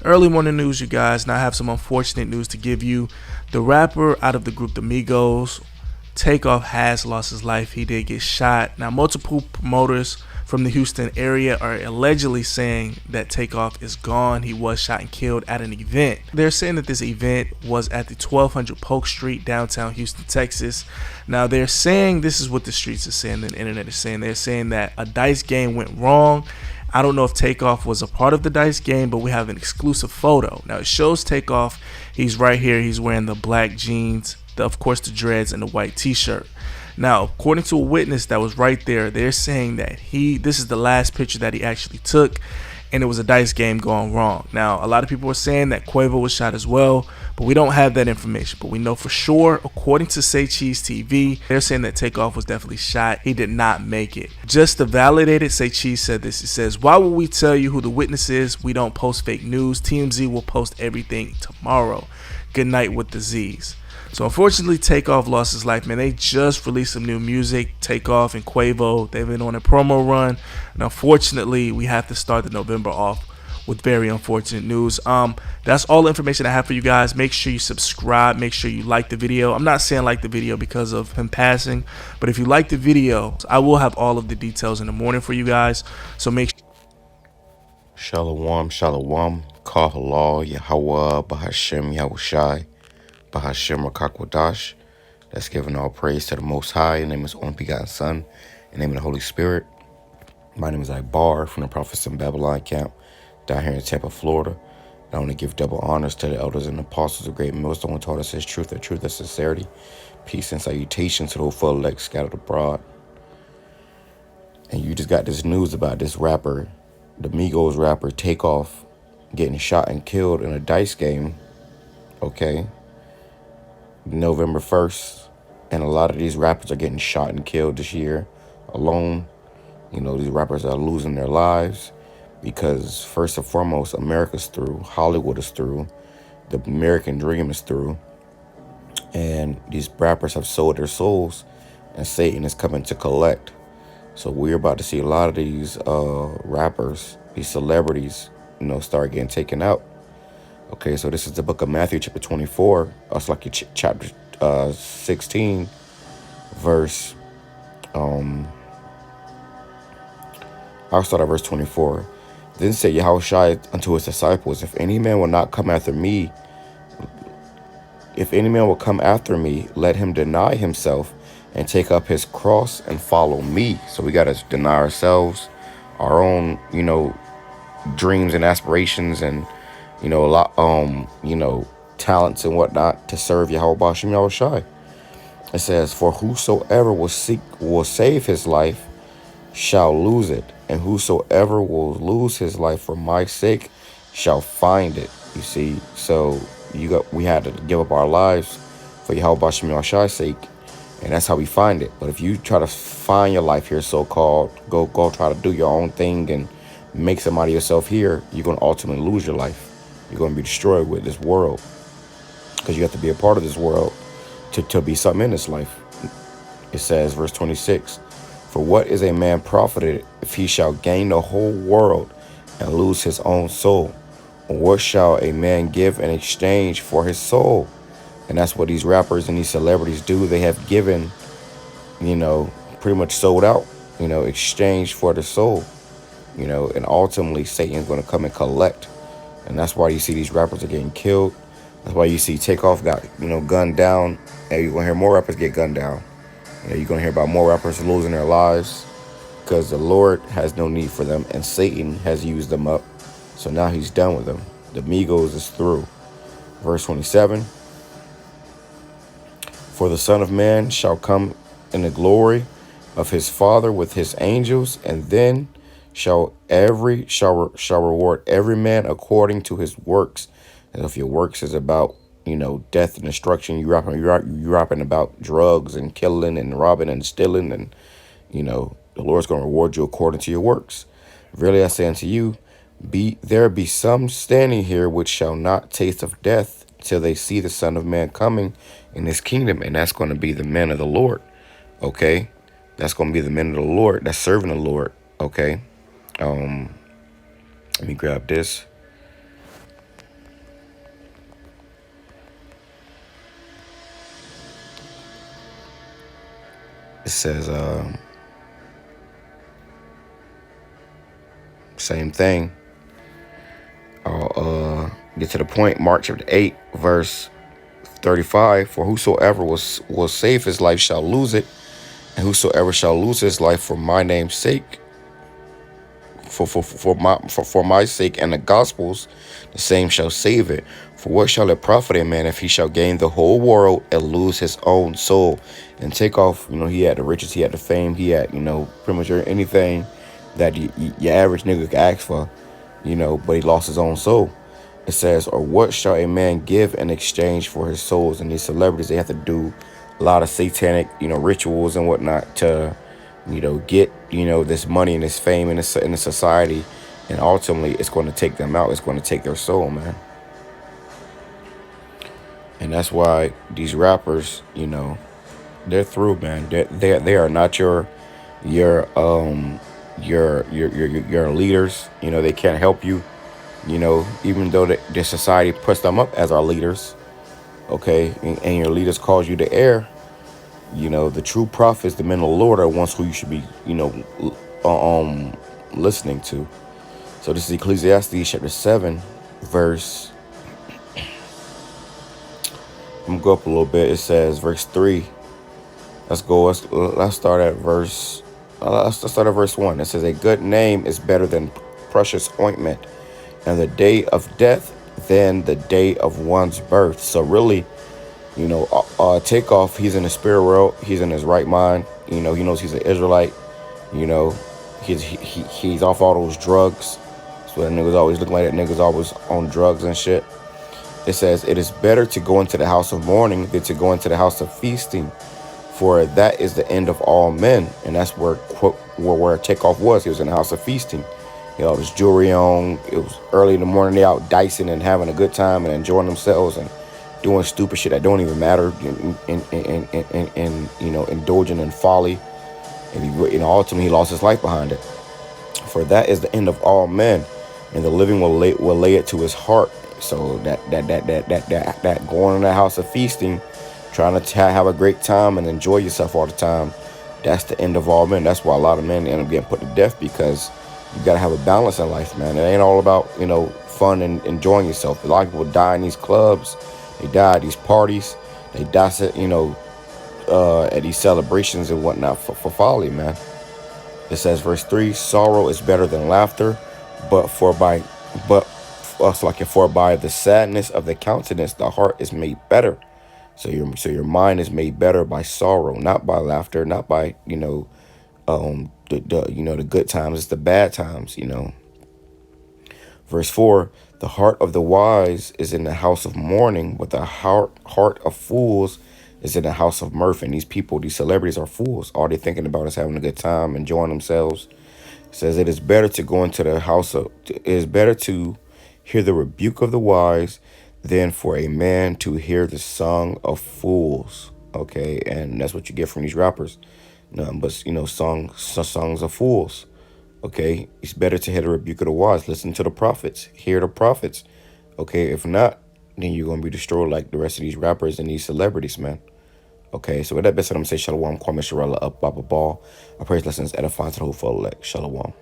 Early morning news, you guys. Now I have some unfortunate news to give you. The rapper out of the group the Migos, Takeoff, has lost his life. He did get shot. Now multiple promoters from the Houston area are allegedly saying that Takeoff is gone. He was shot and killed at an event. They're saying that this event was at the 1200 Polk Street, downtown Houston, Texas. Now they're saying, this is what the streets are saying, the internet is saying, they're saying that a dice game went wrong. I don't know if Takeoff was a part of the dice game, but we have an exclusive photo. Now it shows Takeoff. He's right here. He's wearing the black jeans, of course the dreads, and the white t-shirt. Now, according to a witness that was right there, they're saying that this is the last picture that he actually took, and it was a dice game gone wrong. Now, a lot of people are saying that Quavo was shot as well, but we don't have that information. But we know for sure, according to Say Cheese TV, they're saying that Takeoff was definitely shot. He did not make it. Just to validate it, Say Cheese said this. He says, "Why will we tell you who the witness is? We don't post fake news. TMZ will post everything tomorrow. Good night with the Z's." So unfortunately, Takeoff lost his life, man. They just released some new music, Takeoff and Quavo. They've been on a promo run, and unfortunately, we have to start the November off with very unfortunate news. That's all the information I have for you guys. Make sure you subscribe. Make sure you like the video. I'm not saying like the video because of him passing, but if you like the video, I will have all of the details in the morning for you guys. So make sure. Shalom, shalom, call halal, YAHAWAH, BAHASHAM, YAHWASHI, BAHASHAM, QADASH. That's giving all praise to the Most High. In the name of His only begotten Son, in the name of the Holy Spirit. My name is Ibar from the Prophets in Babylon camp down here in Tampa, Florida. I want to give double honors to the elders and apostles of Great Millstone who taught us His truth, the truth, and sincerity. Peace and salutation to the full elect scattered abroad. And you just got this news about this rapper, the Migos rapper Takeoff, getting shot and killed in a dice game, okay, November 1st. And a lot of these rappers are getting shot and killed this year alone. You know, these rappers are losing their lives because, first and foremost, America's through, Hollywood is through, the American dream is through, and these rappers have sold their souls, and Satan is coming to collect. So we're about to see a lot of these rappers, these celebrities, you know, start getting taken out. Okay, so this is the book of Matthew, chapter 24. It's like chapter 16, verse, I'll start at verse 24. Then said Yahushua unto his disciples, if any man will come after me, let him deny himself and take up his cross and follow me. So we got to deny ourselves, our own, you know, dreams and aspirations and, you know, a lot, talents and whatnot to serve Yahweh BAHASHAM Yahushai. It says, for whosoever will save his life shall lose it, and whosoever will lose his life for my sake shall find it. You see, so we had to give up our lives for Yahweh BAHASHAM Yahushai's sake, and that's how we find it. But if you try to find your life here, so-called, go try to do your own thing and make some out of yourself here, you're going to ultimately lose your life. You're going to be destroyed with this world, because you have to be a part of this world to be something in this life. It says, verse 26, for what is a man profited if he shall gain the whole world and lose his own soul? Or what shall a man give in exchange for his soul? And that's what these rappers and these celebrities do. They have given, you know, pretty much sold out, you know, exchange for the soul, you know, and ultimately Satan's going to come and collect. And that's why you see these rappers are getting killed. That's why you see Takeoff got, you know, gunned down. And you're going to hear more rappers get gunned down. You know, you're going to hear about more rappers losing their lives because the Lord has no need for them and Satan has used them up. So now he's done with them. The Migos is through. Verse 27. For the Son of Man shall come in the glory of his Father with his angels, and then shall reward every man according to his works. And if your works is about, you know, death and destruction, you're rapping about drugs and killing and robbing and stealing, and, you know, the Lord's going to reward you according to your works. Verily I say unto you, there be some standing here which shall not taste of death till they see the Son of Man coming in his kingdom. And that's going to be the men of the Lord. Okay, that's going to be the men of the Lord that's serving the Lord. Okay, let me grab this. It says, same thing. I'll get to the point. Mark chapter 8, verse 35. For whosoever will save his life shall lose it, and whosoever shall lose his life for my name's sake, for my sake and the gospel's, the same shall save it. For what shall it profit a man if he shall gain the whole world and lose his own soul? And Takeoff, he had the riches, he had the fame, he had, pretty much anything that your average nigga could ask for, but he lost his own soul. It says, or what shall a man give in exchange for his souls? And these celebrities, they have to do a lot of satanic, rituals and whatnot to, get, this money and this fame in the society. And ultimately, it's going to take them out. It's going to take their soul, man. And that's why these rappers, they're through, man. They are not your leaders. They can't help you. Even though the society puts them up as our leaders, okay, and your leaders cause you to err, the true prophets, the men of the Lord, are ones who you should be, listening to. So this is Ecclesiastes chapter 7, verse. I'm gonna go up a little bit. It says verse 3. Let's go. Let's start at verse. Let's start at verse 1. It says, a good name is better than precious ointment, and the day of death than the day of one's birth. So really, Takeoff, he's in the spirit world. He's in his right mind. He knows he's an Israelite. He's off all those drugs. So that niggas always looking like that niggas always on drugs and shit. It says, it is better to go into the house of mourning than to go into the house of feasting, for that is the end of all men. And that's where Takeoff was. He was in the house of feasting. He had all his jewelry on. It was early in the morning. They out dicing and having a good time and enjoying themselves and doing stupid shit that don't even matter, and indulging in folly. And ultimately he lost his life behind it. For that is the end of all men, and the living will lay it to his heart. So that going in that house of feasting, trying to have a great time and enjoy yourself all the time, that's the end of all men. That's why a lot of men end up getting put to death, because you gotta have a balance in life, man. It ain't all about fun and enjoying yourself. A lot of people die in these clubs, they die at these parties, they die at these celebrations and whatnot for folly, man. It says verse 3, sorrow is better than laughter, for by the sadness of the countenance the heart is made better. So your mind is made better by sorrow, not by laughter, not by the good times. It's the bad times. Verse 4, the heart of the wise is in the house of mourning, but the heart of fools is in the house of mirth. And these people, these celebrities, are fools. All they're thinking about is having a good time, enjoying themselves. It says it is better to go into the house of. It is better to hear the rebuke of the wise than for a man to hear the song of fools. Okay, and that's what you get from these rappers. Nothing but songs of fools. Okay, it's better to hear the rebuke of the wise. Listen to the prophets. Hear the prophets. Okay, if not, then you're gonna be destroyed like the rest of these rappers and these celebrities, man. Okay, so with that being said, I'm gonna say Shalom, Kwame Sharella, up, Baba Ball. I praise lessons, edifying to the whole full elect. Shalom.